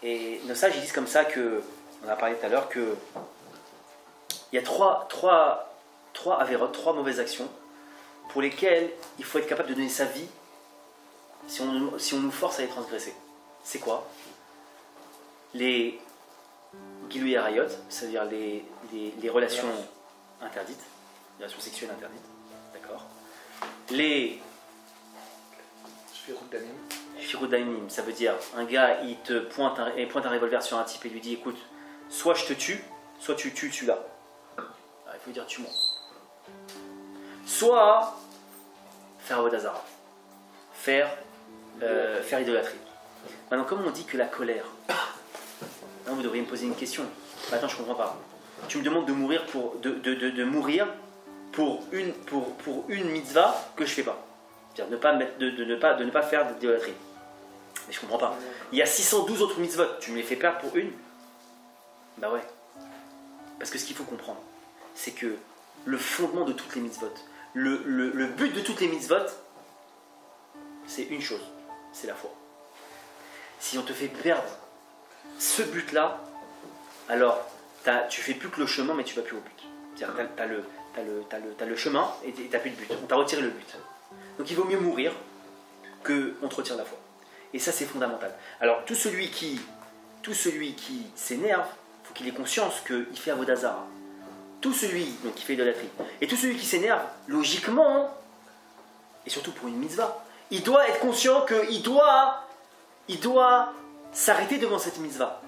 Et nos sages ils disent comme ça que, on a parlé tout à l'heure, que il y a trois avérotes, trois mauvaises actions pour lesquelles il faut être capable de donner sa vie si on nous force à les transgresser. C'est quoi? Les Gilui Arayot, c'est-à-dire les relations interdites, les relations sexuelles interdites, d'accord. Les Shfirut Damim, ça veut dire un gars il te pointe un revolver sur un type et lui dit écoute, soit je te tue, soit tu tues celui-là. Alors, il faut lui dire tue-moi. Soit faire Avodazara, faire idolâtrie. Maintenant, comme on dit que la colère, non, vous devriez me poser une question. Attends, je comprends pas. Tu me demandes de mourir de mourir pour une mitzvah que je fais pas. C'est-à-dire de ne pas faire d'idolâtrie. Mais je comprends pas. Il y a 612 autres mitzvot. Tu me les fais perdre pour une? Bah ouais. Parce que ce qu'il faut comprendre, c'est que le fondement de toutes les mitzvot, le but de toutes les mitzvot, c'est une chose, c'est la foi. Si on te fait perdre ce but-là, alors tu fais plus que le chemin, mais tu vas plus au but. C'est-à-dire t'as le chemin et t'as plus de but. On t'a retiré le but. Donc il vaut mieux mourir qu'on te retire la foi. Et ça c'est fondamental. Alors tout celui qui s'énerve, il faut qu'il ait conscience qu'il fait Avodazara. Tout celui qui fait idolâtrie. Et tout celui qui s'énerve, logiquement, et surtout pour une mitzvah, il doit être conscient qu'il doit s'arrêter devant cette mitzvah.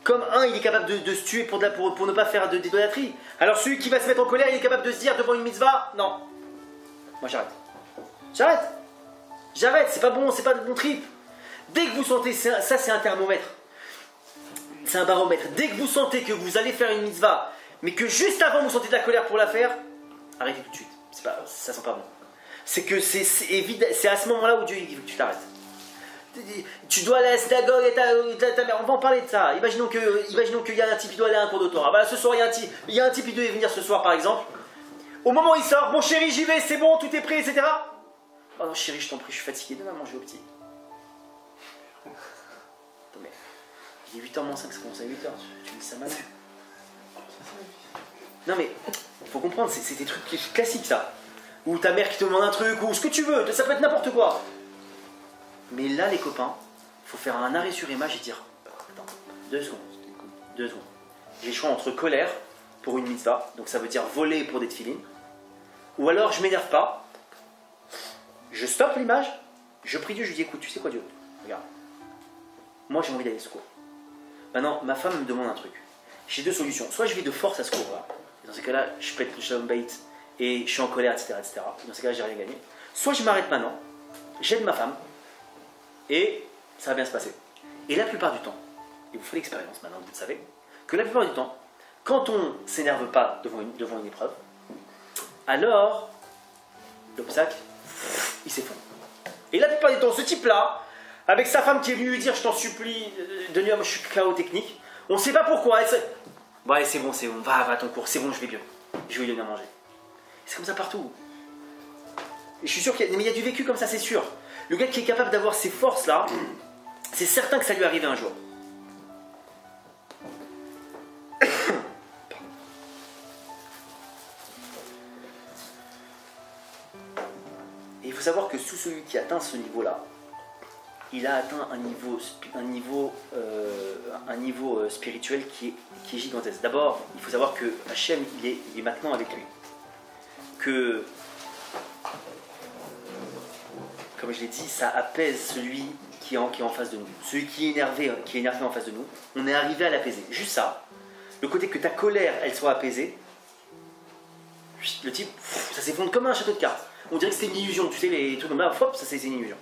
Comme il est capable de se tuer pour ne pas faire d'idolâtrie. Alors celui qui va se mettre en colère, il est capable de se dire devant une mitzvah, non, moi j'arrête, c'est pas bon, c'est pas de bon trip. Dès que vous sentez, ça c'est un thermomètre, c'est un baromètre. Dès que vous sentez que vous allez faire une mitzvah, mais que juste avant vous sentez de la colère pour la faire, arrêtez tout de suite, ça sent pas bon. C'est que c'est à ce moment-là où Dieu il veut que tu t'arrêtes. Tu dois aller à la synagogue et ta mère, on va en parler de ça. Imaginons qu'il y a un type qui doit aller à un cours de Torah. Voilà, ce soir il y a un type qui doit venir ce soir par exemple. Au moment où il sort, bon chéri j'y vais, c'est bon, tout est prêt, etc. Oh non chéri, je t'en prie, je suis fatigué, donne à manger au petit. Attends, mais il est 8h moins 5, ça commence à 8h, tu me dis ça mal. Non mais, faut comprendre, c'est des trucs classiques ça. Ou ta mère qui te demande un truc, ou ce que tu veux, ça peut être n'importe quoi. Mais là les copains, il faut faire un arrêt sur image et dire, attends, 2 secondes. J'ai le choix entre colère pour une mitzvah, donc ça veut dire voler pour des tefilines, ou alors je m'énerve pas, je stoppe l'image, je prie Dieu, je lui dis écoute, tu sais quoi Dieu, regarde, moi j'ai envie d'aller à ce cours. Maintenant, ma femme me demande un truc. J'ai 2 solutions, soit je vais de force à ce cours-là, dans ces cas-là, je pète le shalom bait et je suis en colère, etc. Dans ces cas-là, j'ai rien gagné. Soit je m'arrête maintenant, j'aide ma femme, et ça va bien se passer. Et la plupart du temps, et vous faites l'expérience maintenant, vous le savez, que la plupart du temps, quand on ne s'énerve pas devant une épreuve, alors l'obstacle, il s'effondre. Et la plupart du temps, ce type-là, avec sa femme qui est venue lui dire je t'en supplie, Denis, moi je suis KO technique, on ne sait pas pourquoi. Ouais, c'est bon, va à ton cours, c'est bon, je vais bien. Je vais lui donner à manger. C'est comme ça partout. Et je suis sûr qu'il y a du vécu comme ça, c'est sûr. Le gars qui est capable d'avoir ces forces-là, c'est certain que ça lui arrive un jour. Et il faut savoir que sous celui qui atteint ce niveau-là, il a atteint un niveau spirituel qui est gigantesque. D'abord, il faut savoir que Hachem, il est maintenant avec lui. Que, comme je l'ai dit, ça apaise celui qui est en face de nous. Celui qui est énervé en face de nous, on est arrivé à l'apaiser. Juste ça, le côté que ta colère, elle soit apaisée, le type, ça s'effondre comme un château de cartes. On dirait que c'était une illusion, tu sais, les trucs comme là, hop, ça c'est une illusion.